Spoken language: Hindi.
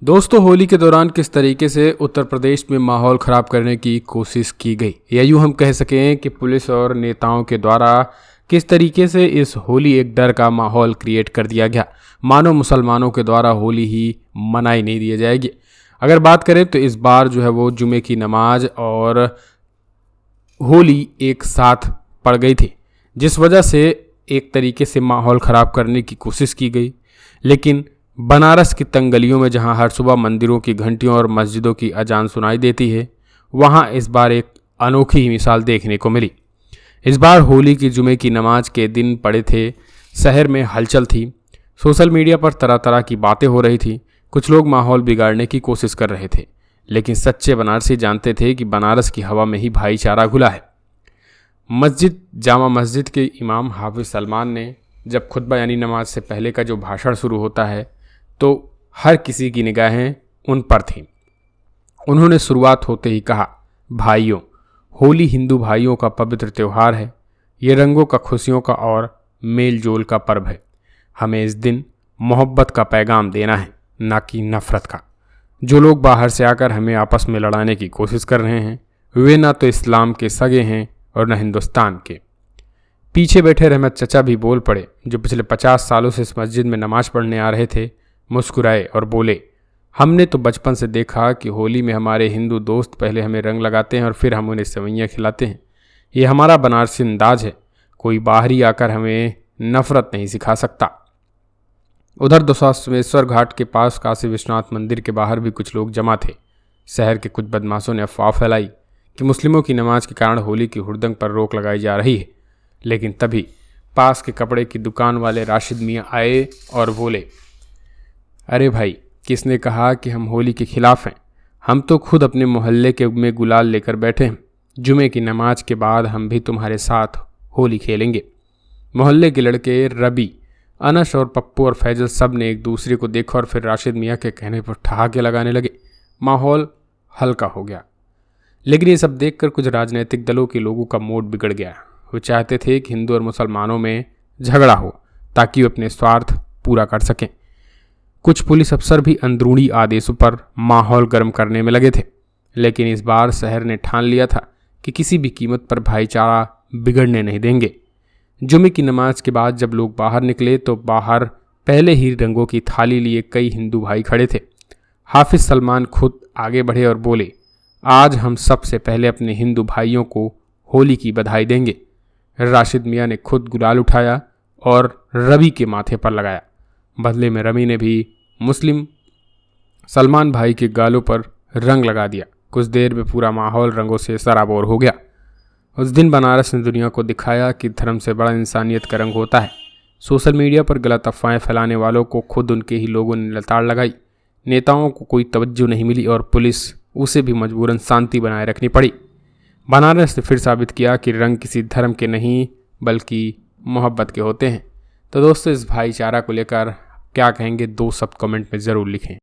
दोस्तों, होली के दौरान किस तरीके से उत्तर प्रदेश में माहौल ख़राब करने की कोशिश की गई, या यूँ हम कह सकें कि पुलिस और नेताओं के द्वारा किस तरीके से इस होली एक डर का माहौल क्रिएट कर दिया गया, मानो मुसलमानों के द्वारा होली ही मनाई नहीं दी जाएगी। अगर बात करें तो इस बार जो है वो जुमे की नमाज और होली एक साथ पड़ गई थी, जिस वजह से एक तरीके से माहौल ख़राब करने की कोशिश की गई। लेकिन बनारस की तंग गलियों में जहां हर सुबह मंदिरों की घंटियों और मस्जिदों की अजान सुनाई देती है, वहां इस बार एक अनोखी ही मिसाल देखने को मिली। इस बार होली की जुमे की नमाज के दिन पड़े थे। शहर में हलचल थी। सोशल मीडिया पर तरह तरह की बातें हो रही थी। कुछ लोग माहौल बिगाड़ने की कोशिश कर रहे थे, लेकिन सच्चे बनारसी जानते थे कि बनारस की हवा में ही भाईचारा घुला है। जामा मस्जिद के इमाम हाफिज सलमान ने जब खुतबा यानी नमाज से पहले का जो भाषण शुरू होता है, तो हर किसी की निगाहें उन पर थीं। उन्होंने शुरुआत होते ही कहा, भाइयों, होली हिंदू भाइयों का पवित्र त्यौहार है। ये रंगों का, खुशियों का और मेल जोल का पर्व है। हमें इस दिन मोहब्बत का पैगाम देना है, ना कि नफरत का। जो लोग बाहर से आकर हमें आपस में लड़ाने की कोशिश कर रहे हैं, वे ना तो इस्लाम के सगे हैं और न हिंदुस्तान के। पीछे बैठे रहमत चचा भी बोल पड़े, जो पिछले 50 सालों से इस मस्जिद में नमाज पढ़ने आ रहे थे। मुस्कुराए और बोले, हमने तो बचपन से देखा कि होली में हमारे हिंदू दोस्त पहले हमें रंग लगाते हैं और फिर हम उन्हें सेवइयाँ खिलाते हैं। ये हमारा बनारसी अंदाज है। कोई बाहरी आकर हमें नफरत नहीं सिखा सकता। उधर दशाश्वमेश्वर घाट के पास काशी विश्वनाथ मंदिर के बाहर भी कुछ लोग जमा थे। शहर के कुछ बदमाशों ने अफवाह फैलाई कि मुस्लिमों की नमाज के कारण होली की हुड़दंग पर रोक लगाई जा रही है। लेकिन तभी पास के कपड़े की दुकान वाले राशिद मियाँ आए और बोले, अरे भाई, किसने कहा कि हम होली के खिलाफ हैं? हम तो खुद अपने मोहल्ले के में गुलाल लेकर बैठे हैं। जुमे की नमाज के बाद हम भी तुम्हारे साथ होली खेलेंगे। मोहल्ले के लड़के रबी, अनस और पप्पू और फैजल सब ने एक दूसरे को देखा और फिर राशिद मियाँ के कहने पर ठहाके लगाने लगे। माहौल हल्का हो गया। लेकिन ये सब देखकर कुछ राजनीतिक दलों के लोगों का मूड बिगड़ गया। वो चाहते थे कि हिंदू और मुसलमानों में झगड़ा हो, ताकि वे अपने स्वार्थ पूरा कर सकें। कुछ पुलिस अफसर भी अंदरूनी आदेशों पर माहौल गर्म करने में लगे थे। लेकिन इस बार शहर ने ठान लिया था कि किसी भी कीमत पर भाईचारा बिगड़ने नहीं देंगे। जुमे की नमाज के बाद जब लोग बाहर निकले, तो बाहर पहले ही रंगों की थाली लिए कई हिंदू भाई खड़े थे। हाफिज सलमान खुद आगे बढ़े और बोले, आज हम सबसे पहले अपने हिंदू भाइयों को होली की बधाई देंगे। राशिद मियाँ ने खुद गुलाल उठाया और रवि के माथे पर लगाया। बदले में रवि ने भी मुस्लिम सलमान भाई के गालों पर रंग लगा दिया। कुछ देर में पूरा माहौल रंगों से सराबोर हो गया। उस दिन बनारस ने दुनिया को दिखाया कि धर्म से बड़ा इंसानियत का रंग होता है। सोशल मीडिया पर गलत अफवाहें फैलाने वालों को खुद उनके ही लोगों ने लताड़ लगाई। नेताओं को कोई तवज्जो नहीं मिली और पुलिस उसे भी मजबूरन शांति बनाए रखनी पड़ी। बनारस ने फिर साबित किया कि रंग किसी धर्म के नहीं, बल्कि मोहब्बत के होते हैं। तो दोस्तों, इस भाईचारा को लेकर क्या कहेंगे, 2 शब्द कमेंट में ज़रूर लिखें।